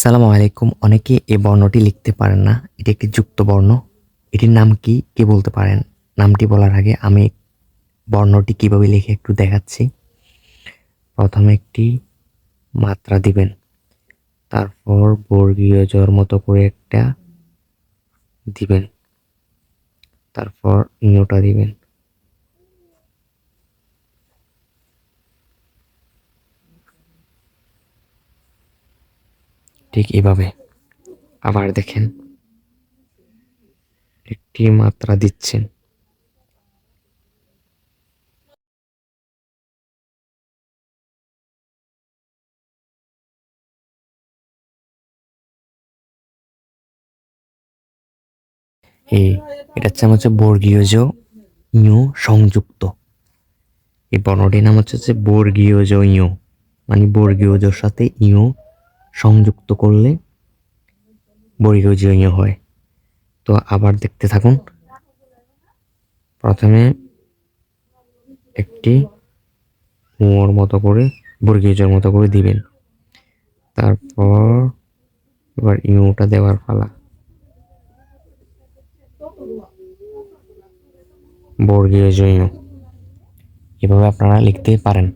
আসসালামু আলাইকুম। অনেকে এই বর্ণটি লিখতে পারেন না। এটি একটি যুক্ত বর্ণ। এটির নাম কি? কে বলতে পারেন? নামটি বলার আগে আমি বর্ণটি কিভাবে লিখে একটু দেখাচ্ছি। প্রথমে একটি মাত্রা দিবেন, তারপর বর্গীয় জ-র মতো করে একটা দিবেন, তারপর ঞটা দিবেন। ঠিক এভাবে। আবার দেখেন, একটি মাত্রা দিচ্ছেন, এটা হচ্ছে বর্গীয় জ ঞ সংযুক্ত। এই বর্ণটির নাম হচ্ছে বর্গীয় জ ঞ, মানে বর্গীয় জর সাথে ঞ সংযুক্ত করলে বর্গীয় জ ঞ হয়। তো আবার দেখতে থাকুন। প্রথমে একটি ঙর মতো করে বর্গীয় জর মতো করে দিবেন, তারপর এবার ঞটা দেওয়ার পালা। বর্গীয় জ ঞ, এভাবে আপনারা লিখতে পারেন।